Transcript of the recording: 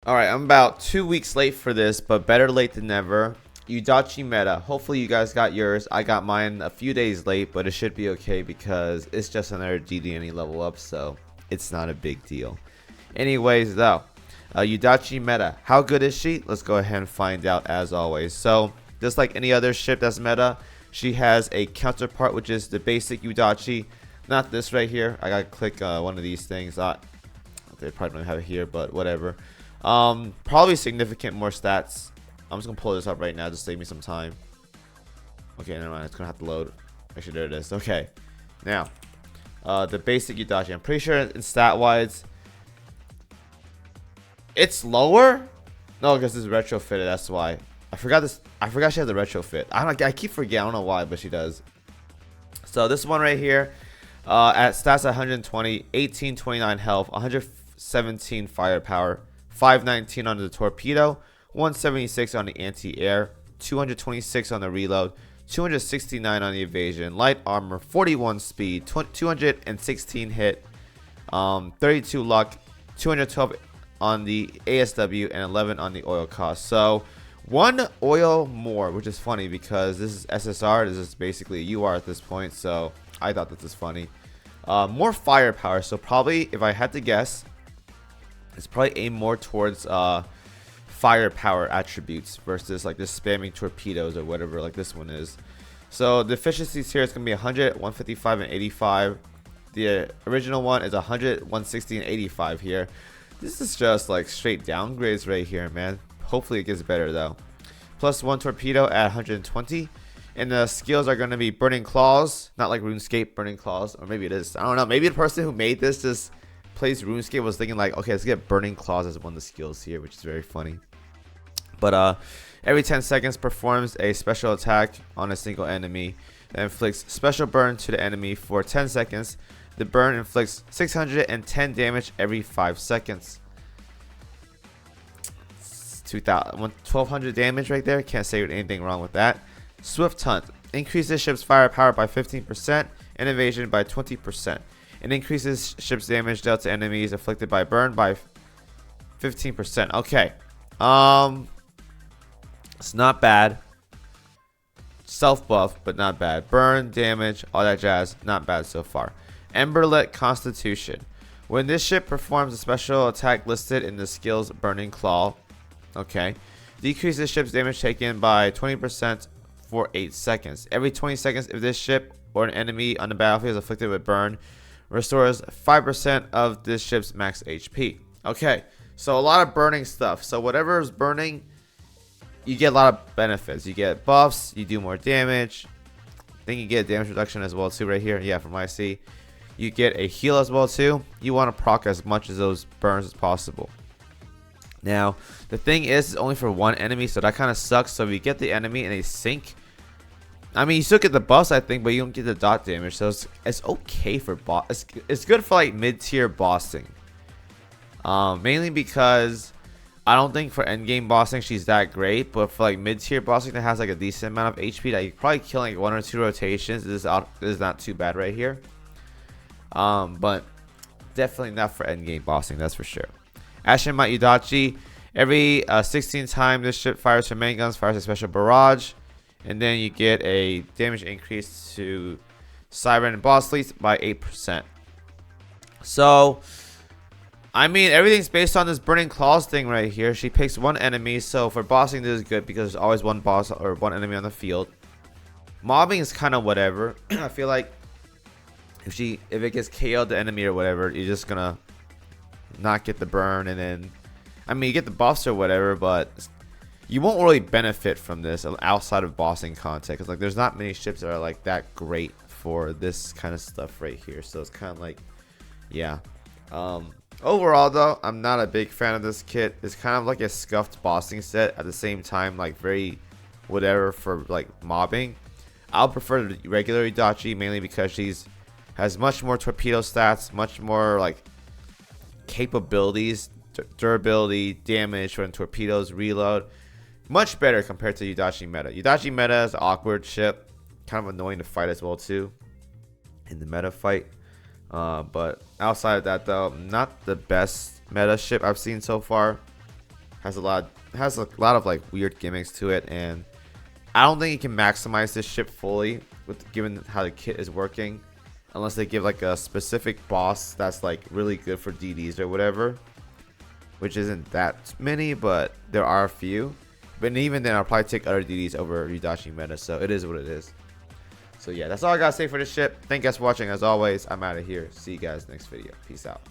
Alright, I'm about 2 weeks late for this, but better late than never. Yuudachi meta. Hopefully you guys got yours. I got mine a few days late, but it should be okay because it's just another DDNE level up, so it's not a big deal. Anyways, though, Yuudachi meta. How good is she? Let's go ahead and find out as always. So, just like any other ship that's meta, she has a counterpart, which is the basic Yuudachi. Not this right here. I gotta click one of these things. They probably don't have it here, but whatever. Probably significant more stats. I'm just gonna pull this up right now, just save me some time. Okay, never mind. It's gonna have to load. Actually, there it is. Okay, now the basic Yuudachi. I'm pretty sure in stat wise, it's lower. No, because it's retrofitted. That's why. I forgot this. I forgot she has a retrofit. I keep forgetting. I don't know why, but she does. So this one right here, at stats 120, 1829 health, 117 firepower, 519 on the torpedo, 176 on the anti-air, 226 on the reload, 269 on the evasion, light armor, 41 speed, 216 hit, 32 luck, 212 on the ASW, and 11 on the oil cost. So 1 oil more, which is funny because this is SSR. This is basically a UR at this point, so I thought this was funny. More firepower, so probably if I had to guess, it's probably aimed more towards firepower attributes versus like just spamming torpedoes or whatever like this one is. So the efficiencies here is going to be 100, 155, and 85. The original one is 100, 160, and 85 here. This is just like straight downgrades right here, man. Hopefully it gets better though. Plus 1 torpedo at 120. And the skills are going to be Burning Claws. Not like RuneScape Burning Claws. Or maybe it is. I don't know. Maybe the person who made this just plays RuneScape was thinking like, okay, let's get Burning Claws as one of the skills here, which is very funny. But every 10 seconds performs a special attack on a single enemy that inflicts special burn to the enemy for 10 seconds. The burn inflicts 610 damage every 5 seconds. 1200 damage right there. Can't say anything wrong with that. Swift Hunt increases ship's firepower by 15% and evasion by 20%. It increases ship's damage dealt to enemies afflicted by burn by 15%. Okay. It's not bad. Self buff, but not bad. Burn, damage, all that jazz, not bad so far. Emberlit Constitution. When this ship performs a special attack listed in the skills Burning Claw, okay, decreases ship's damage taken by 20% for 8 seconds. Every 20 seconds, if this ship or an enemy on the battlefield is afflicted with burn, restores 5% of this ship's max HP. Okay, so a lot of burning stuff. So whatever is burning, you get a lot of benefits. You get buffs, you do more damage. Then you get damage reduction as well too right here. Yeah, from IC. You get a heal as well too. You want to proc as much of those burns as possible. Now, the thing is, it's only for one enemy, so that kind of sucks. So if you get the enemy and they sink, I mean, you still get the buffs, I think, but you don't get the dot damage. So it's okay for boss. It's good for like mid-tier bossing. Mainly because I don't think for endgame bossing she's that great, but for like mid-tier bossing that has like a decent amount of HP that you probably kill like 1 or 2 rotations, this is not too bad right here. But definitely not for endgame bossing, that's for sure. Ashen Might Yuudachi. Every 16 times this ship fires her main guns, fires a special barrage. And then you get a damage increase to Siren and boss fleets by 8%. So, I mean, everything's based on this Burning Claws thing right here. She picks one enemy, so for bossing this is good because there's always one boss or one enemy on the field. Mobbing is kind of whatever. I feel like if it gets KO'd the enemy or whatever, you're just gonna not get the burn, and then I mean you get the buffs or whatever, but you won't really benefit from this outside of bossing content because like there's not many ships that are like that great for this kind of stuff right here. So it's kind of like, yeah. Overall though, I'm not a big fan of this kit. It's kind of like a scuffed bossing set at the same time, like very whatever for like mobbing. I'll prefer the regular Yuudachi mainly because she's has much more torpedo stats, much more like capabilities, durability, damage when torpedoes reload. Much better compared to Yuudachi meta. Yuudachi meta is an awkward ship, kind of annoying to fight as well too in the meta fight. But outside of that though, not the best meta ship I've seen so far. Has a lot of like weird gimmicks to it, and I don't think you can maximize this ship fully with given how the kit is working, unless they give like a specific boss that's like really good for DDs or whatever, which isn't that many, but there are a few. But even then, I'll probably take other DDs over Yuudachi meta, so it is what it is. So yeah, that's all I gotta say for this ship. Thank you guys for watching. As always, I'm out of here. See you guys next video. Peace out.